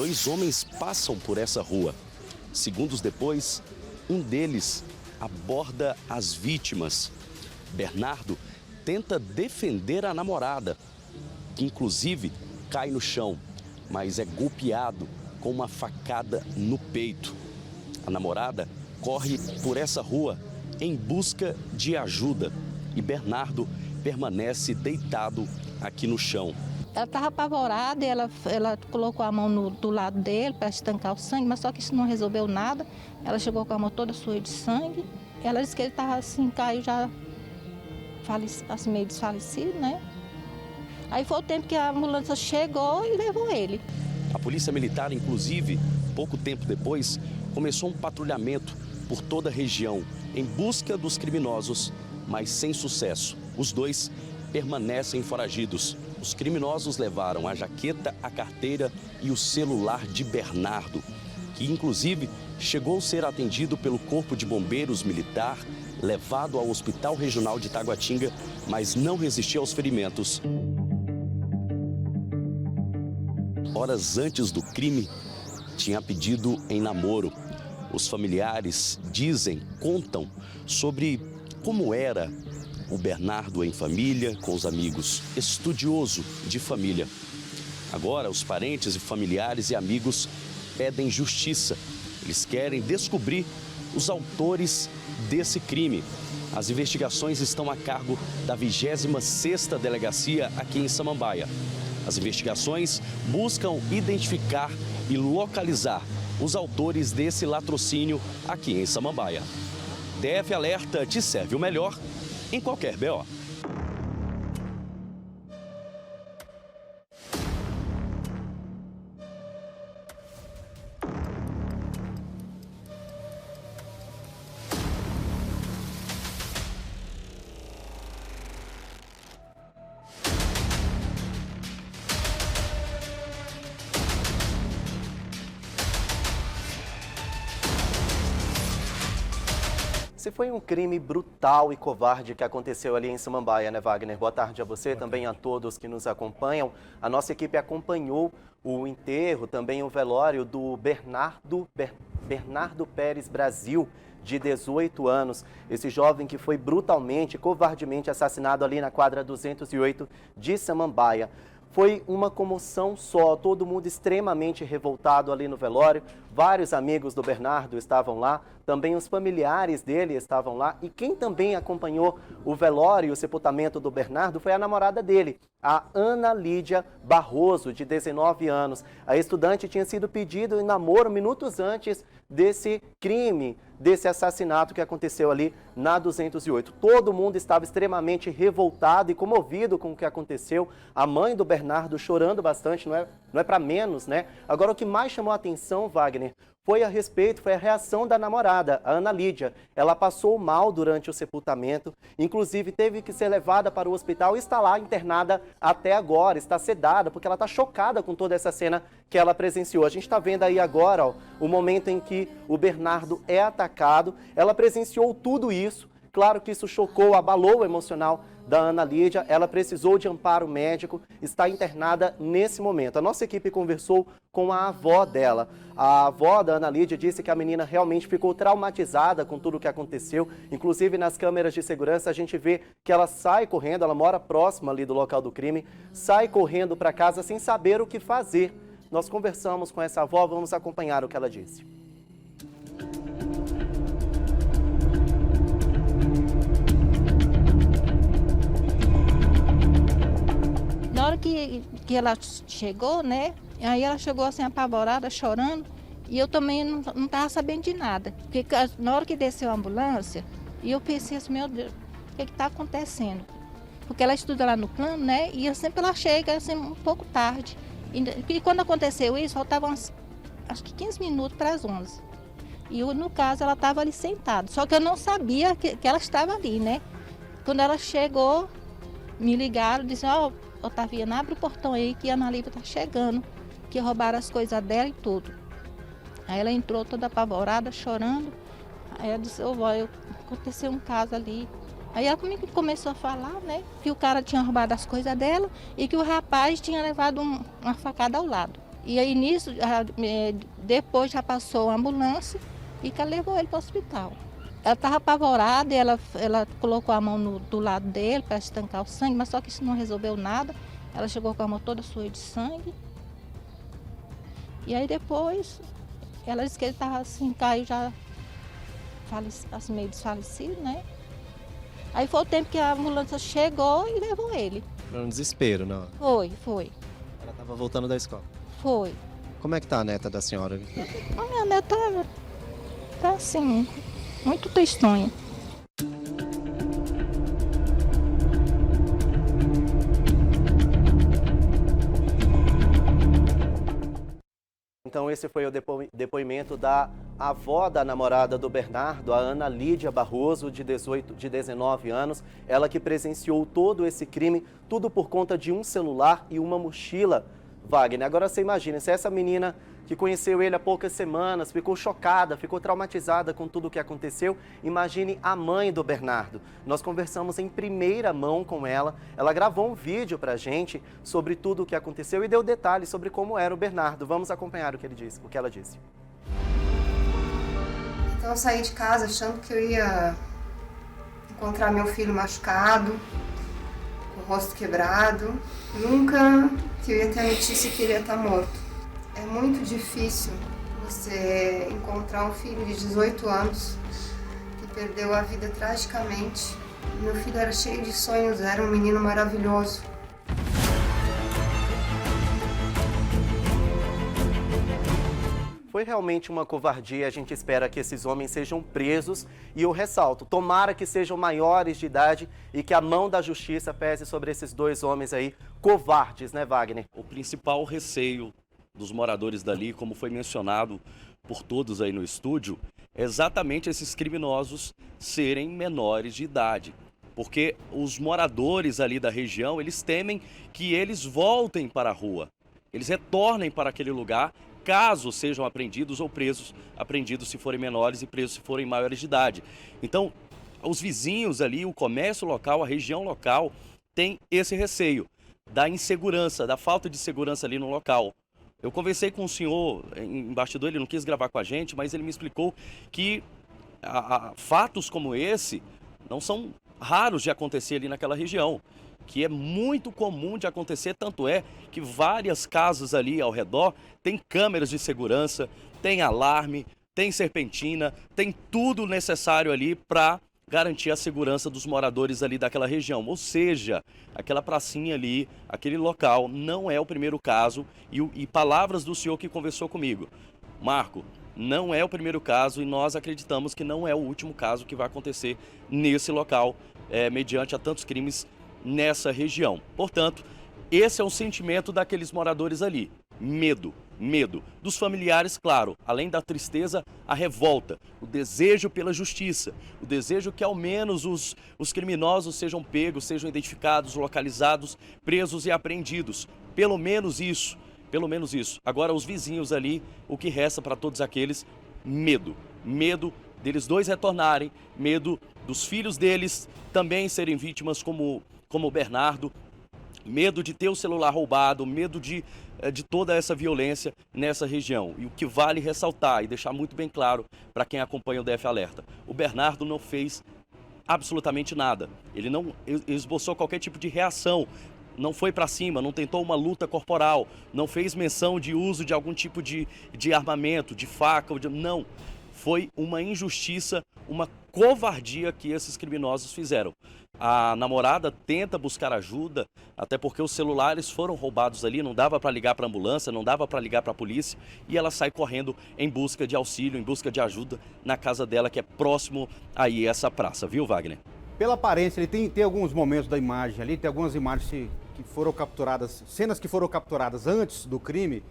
Dois homens passam por essa rua. Segundos depois, um deles aborda as vítimas. Bernardo tenta defender a namorada, que inclusive cai no chão, mas é golpeado com uma facada no peito. A namorada corre por essa rua em busca de ajuda e Bernardo permanece deitado aqui no chão. Ela estava apavorada e ela colocou a mão do lado dele para estancar o sangue, mas só que isso não resolveu nada. Ela chegou com a mão toda suja de sangue. Ela disse que ele estava assim, caiu já assim, meio desfalecido, né? Aí foi o tempo que a ambulância chegou e levou ele. A polícia militar, inclusive, pouco tempo depois, começou um patrulhamento por toda a região em busca dos criminosos, mas sem sucesso. Os dois permanecem foragidos. Os criminosos levaram a jaqueta, a carteira e o celular de Bernardo, que inclusive chegou a ser atendido pelo Corpo de Bombeiros Militar, levado ao Hospital Regional de Taguatinga, mas não resistiu aos ferimentos. Horas antes do crime, tinha pedido em namoro. Os familiares contam sobre como era o Bernardo em família, com os amigos, estudioso de família. Agora, os parentes e familiares e amigos pedem justiça. Eles querem descobrir os autores desse crime. As investigações estão a cargo da 26ª Delegacia aqui em Samambaia. As investigações buscam identificar e localizar os autores desse latrocínio aqui em Samambaia. DF Alerta te serve o melhor em qualquer BO. Esse foi um crime brutal e covarde que aconteceu ali em Samambaia, né, Wagner? Boa tarde a você, também a todos que nos acompanham. A nossa equipe acompanhou o enterro, também o velório do Bernardo Pérez Brasil, de 18 anos. Esse jovem que foi brutalmente, covardemente assassinado ali na quadra 208 de Samambaia. Foi uma comoção só, todo mundo extremamente revoltado ali no velório. Vários amigos do Bernardo estavam lá, também os familiares dele estavam lá. E quem também acompanhou o velório e o sepultamento do Bernardo foi a namorada dele, a Ana Lídia Barroso, de 19 anos. A estudante tinha sido pedido em namoro minutos antes desse crime, desse assassinato que aconteceu ali na 208. Todo mundo estava extremamente revoltado e comovido com o que aconteceu. A mãe do Bernardo chorando bastante, não é para menos, né? Agora, o que mais chamou a atenção, Wagner, foi a reação da namorada, a Ana Lídia. Ela passou mal durante o sepultamento, inclusive teve que ser levada para o hospital e está lá internada até agora, está sedada, porque ela está chocada com toda essa cena que ela presenciou. A gente está vendo aí agora, ó, o momento em que o Bernardo é atacado. Ela presenciou tudo isso. Claro que isso chocou, abalou o emocional da Ana Lídia. Ela precisou de amparo médico, está internada nesse momento. A nossa equipe conversou com a avó dela. A avó da Ana Lídia disse que a menina realmente ficou traumatizada com tudo o que aconteceu. Inclusive, nas câmeras de segurança, a gente vê que ela sai correndo, ela mora próxima ali do local do crime, sai correndo para casa sem saber o que fazer. Nós conversamos com essa avó, vamos acompanhar o que ela disse. Na hora que ela chegou, né? Aí ela chegou assim apavorada, chorando. E eu também não estava sabendo de nada. Porque na hora que desceu a ambulância, e eu pensei assim, meu Deus, o que está acontecendo? Porque ela estuda lá no plano, né? E sempre ela chega assim, um pouco tarde. E quando aconteceu isso, faltavam acho que 15 minutos para as 11. E no caso, ela estava ali sentada. Só que eu não sabia que ela estava ali, né? Quando ela chegou, me ligaram, disseram, Otaviana, abre o portão aí que a Ana Lívia está chegando, que roubaram as coisas dela e tudo. Aí ela entrou toda apavorada, chorando. Aí ela disse, aconteceu um caso ali. Aí ela começou a falar, né, que o cara tinha roubado as coisas dela e que o rapaz tinha levado uma facada ao lado. E aí nisso, depois já passou a ambulância e que levou ele para o hospital. Ela estava apavorada e ela colocou a mão do lado dele para estancar o sangue, mas só que isso não resolveu nada. Ela chegou com a mão toda suja de sangue. E aí depois, ela disse que ele estava assim, caiu já assim, meio desfalecido, né? Aí foi o tempo que a ambulância chegou e levou ele. Foi um desespero, não? Foi. Ela estava voltando da escola. Foi. Como é que tá a neta da senhora? A minha neta tá assim, muito tristonha. Então esse foi o depoimento da avó da namorada do Bernardo, a Ana Lídia Barroso, de 19 anos. Ela que presenciou todo esse crime, tudo por conta de um celular e uma mochila. Wagner, agora você imagina, se essa menina que conheceu ele há poucas semanas ficou chocada, ficou traumatizada com tudo o que aconteceu, imagine a mãe do Bernardo. Nós conversamos em primeira mão com ela, ela gravou um vídeo pra gente sobre tudo o que aconteceu e deu detalhes sobre como era o Bernardo. Vamos acompanhar o que ela disse. Então eu saí de casa achando que eu ia encontrar meu filho machucado, com o rosto quebrado. Nunca que eu ia ter a notícia que ele ia estar morto. É muito difícil você encontrar um filho de 18 anos que perdeu a vida tragicamente. Meu filho era cheio de sonhos, era um menino maravilhoso. Foi realmente uma covardia, a gente espera que esses homens sejam presos e eu ressalto, tomara que sejam maiores de idade e que a mão da justiça pese sobre esses dois homens aí, covardes, né, Wagner? O principal receio dos moradores dali, como foi mencionado por todos aí no estúdio, é exatamente esses criminosos serem menores de idade. Porque os moradores ali da região, eles temem que eles voltem para a rua, eles retornem para aquele lugar, caso sejam apreendidos ou presos, apreendidos se forem menores e presos se forem maiores de idade. Então, os vizinhos ali, o comércio local, a região local, tem esse receio da insegurança, da falta de segurança ali no local. Eu conversei com o senhor em bastidor, ele não quis gravar com a gente, mas ele me explicou que fatos como esse não são raros de acontecer ali naquela região, que é muito comum de acontecer, tanto é que várias casas ali ao redor têm câmeras de segurança, tem alarme, tem serpentina, tem tudo necessário ali para garantir a segurança dos moradores ali daquela região. Ou seja, aquela pracinha ali, aquele local, não é o primeiro caso. E palavras do senhor que conversou comigo. Marco, não é o primeiro caso e nós acreditamos que não é o último caso que vai acontecer nesse local, mediante a tantos crimes nessa região. Portanto, esse é o sentimento daqueles moradores ali. Medo. Medo. Dos familiares, claro, além da tristeza, a revolta, o desejo pela justiça, o desejo que ao menos os criminosos sejam pegos, sejam identificados, localizados, presos e apreendidos. Pelo menos isso, pelo menos isso. Agora, os vizinhos ali, o que resta para todos aqueles? Medo. Medo deles dois retornarem, medo dos filhos deles também serem vítimas como o Bernardo, medo de ter o celular roubado, medo de toda essa violência nessa região. E o que vale ressaltar e deixar muito bem claro para quem acompanha o DF Alerta, o Bernardo não fez absolutamente nada. Ele não esboçou qualquer tipo de reação, não foi para cima, não tentou uma luta corporal, não fez menção de uso de algum tipo de armamento, de faca, não. Foi uma injustiça, uma covardia que esses criminosos fizeram. A namorada tenta buscar ajuda, até porque os celulares foram roubados ali, não dava para ligar para a ambulância, não dava para ligar para a polícia, e ela sai correndo em busca de auxílio, em busca de ajuda na casa dela, que é próximo aí a essa praça, viu, Wagner? Pela aparência, ele tem alguns momentos da imagem ali, tem algumas imagens que foram capturadas, cenas que foram capturadas antes do crime,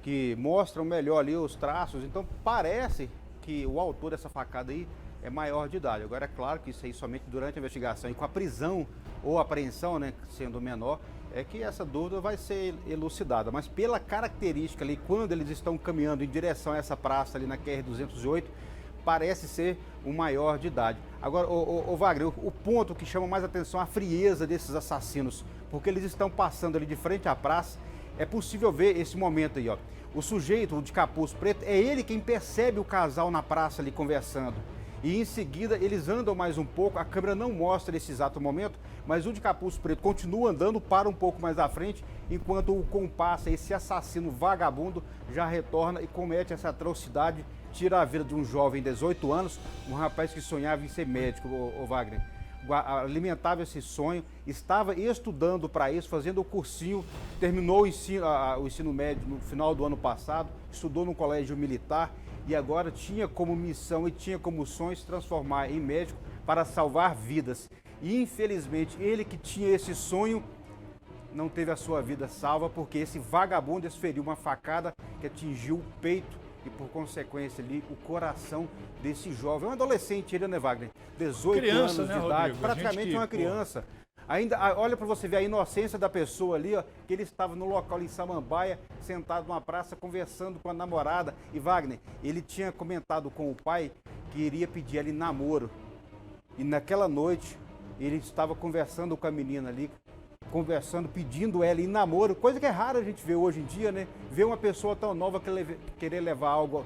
que mostram melhor ali os traços, então parece que o autor dessa facada aí é maior de idade. Agora, é claro que isso aí somente durante a investigação e com a prisão ou apreensão, né, sendo menor, é que essa dúvida vai ser elucidada. Mas pela característica ali, quando eles estão caminhando em direção a essa praça ali na QR-208, parece ser um maior de idade. Agora, o Wagner, o ponto que chama mais atenção é a frieza desses assassinos, porque eles estão passando ali de frente à praça é possível ver esse momento aí, ó. O sujeito, o de capuz preto, é ele quem percebe o casal na praça ali conversando. E em seguida eles andam mais um pouco, a câmera não mostra esse exato momento, mas o de capuz preto continua andando, para um pouco mais à frente, enquanto o comparsa, esse assassino vagabundo, já retorna e comete essa atrocidade, tira a vida de um jovem de 18 anos, um rapaz que sonhava em ser médico, o Wagner. Alimentava esse sonho, estava estudando para isso, fazendo o cursinho, terminou o ensino médio no final do ano passado, estudou no colégio militar e agora tinha como missão e tinha como sonho se transformar em médico para salvar vidas. E infelizmente ele que tinha esse sonho não teve a sua vida salva porque esse vagabundo desferiu uma facada que atingiu o peito e, por consequência, ali, o coração desse jovem. Um adolescente, ele, né, Wagner? 18 anos de idade, Rodrigo? Praticamente uma criança. Ainda, olha para você ver a inocência da pessoa ali, ó, que ele estava no local em Samambaia, sentado numa praça, conversando com a namorada. E, Wagner, ele tinha comentado com o pai que iria pedir ela em namoro. E naquela noite, ele estava conversando com a menina ali, conversando, pedindo ela em namoro, coisa que é rara a gente ver hoje em dia, né? Ver uma pessoa tão nova querer levar algo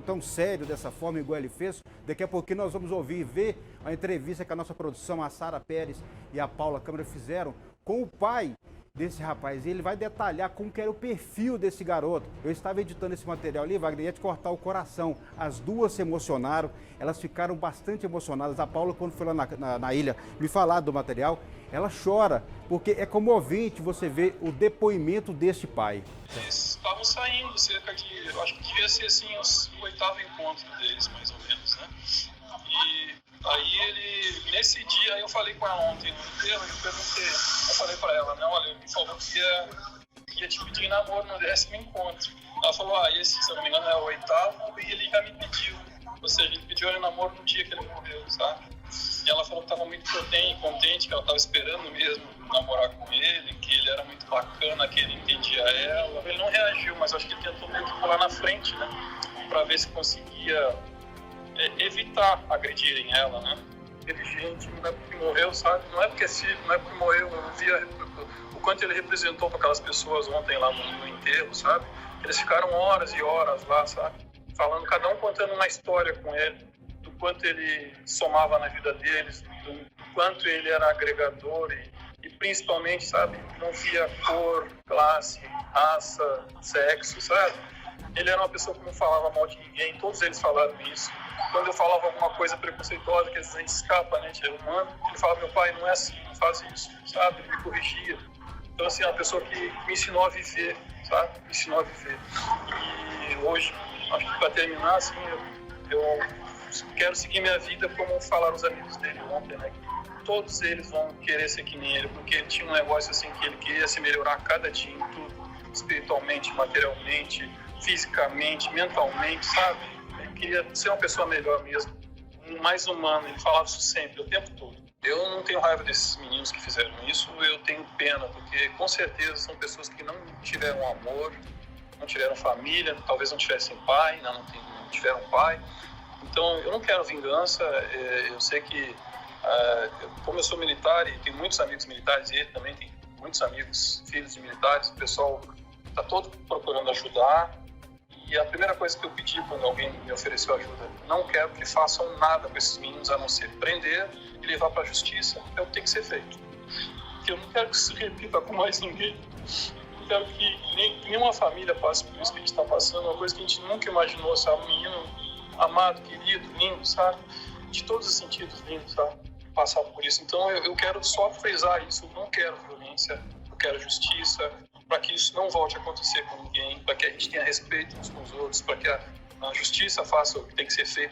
tão sério dessa forma, igual ele fez. Daqui a pouquinho nós vamos ouvir e ver a entrevista que a nossa produção, a Sara Pérez e a Paula Câmara fizeram com o pai desse rapaz. E ele vai detalhar como que era o perfil desse garoto. Eu estava editando esse material ali, Wagner, ia te cortar o coração. As duas se emocionaram, elas ficaram bastante emocionadas. A Paula, quando foi lá na ilha me falar do material, ela chora, porque é comovente você ver o depoimento deste pai. Eles estavam saindo cerca de, eu acho que devia ser assim, o 8º encontro deles, mais ou menos, né? E aí ele, nesse dia, aí eu falei com ela ontem no enterro, eu falei pra ela, né, olha, ele falou que ia te pedir em namoro no 10º encontro. Ela falou, esse, se eu não me engano, é o 8º, e ele já me pediu. Ou seja, ele pediu em namoro no dia que ele morreu, sabe? E ela falou que estava muito contente, que ela estava esperando mesmo namorar com ele, que ele era muito bacana, que ele entendia ela. Ele não reagiu, mas acho que ele tentou meio que pular na frente, né? Para ver se conseguia evitar agredirem ela, né? Inteligente, não é porque morreu, sabe? Não é porque morreu, eu via o quanto ele representou para aquelas pessoas ontem lá no enterro, sabe? Eles ficaram horas e horas lá, sabe? Falando, cada um contando uma história com ele, do quanto ele somava na vida deles, do quanto ele era agregador e principalmente, sabe, não via cor, classe, raça, sexo, sabe? Ele era uma pessoa que não falava mal de ninguém, todos eles falaram isso. Quando eu falava alguma coisa preconceituosa, que às vezes a gente escapa, né, a gente é humano, ele falava, meu pai, não é assim, não faz isso, sabe? Ele me corrigia. Então, assim, é uma pessoa que me ensinou a viver, sabe? Me ensinou a viver. E hoje, acho que para terminar, assim, eu quero seguir minha vida como falaram os amigos dele ontem, né? Todos eles vão querer ser que nem ele, porque ele tinha um negócio assim que ele queria se melhorar a cada dia em tudo, espiritualmente, materialmente, fisicamente, mentalmente, sabe? Ele queria ser uma pessoa melhor mesmo, mais humano, ele falava isso sempre, o tempo todo. Eu não tenho raiva desses meninos que fizeram isso, eu tenho pena, porque com certeza são pessoas que não tiveram amor, não tiveram família, talvez não tivessem pai, não tiveram pai. Então, eu não quero vingança, eu sei que, como eu sou militar e tenho muitos amigos militares, e ele também tem muitos amigos, filhos de militares, o pessoal está todo procurando ajudar. E a primeira coisa que eu pedi quando alguém me ofereceu ajuda, não quero que façam nada com esses meninos, a não ser prender e levar para a justiça, é o que tem que ser feito. Porque eu não quero que isso se repita com mais ninguém. Não quero que nenhuma família passe por isso que a gente está passando, uma coisa que a gente nunca imaginou, sabe? Um menino amado, querido, lindo, sabe? De todos os sentidos lindo, sabe? Passar por isso. Então eu quero só frisar isso, eu não quero violência, eu quero justiça, para que isso não volte a acontecer com ninguém, para que a gente tenha respeito uns com os outros, para que a justiça faça o que tem que ser feito.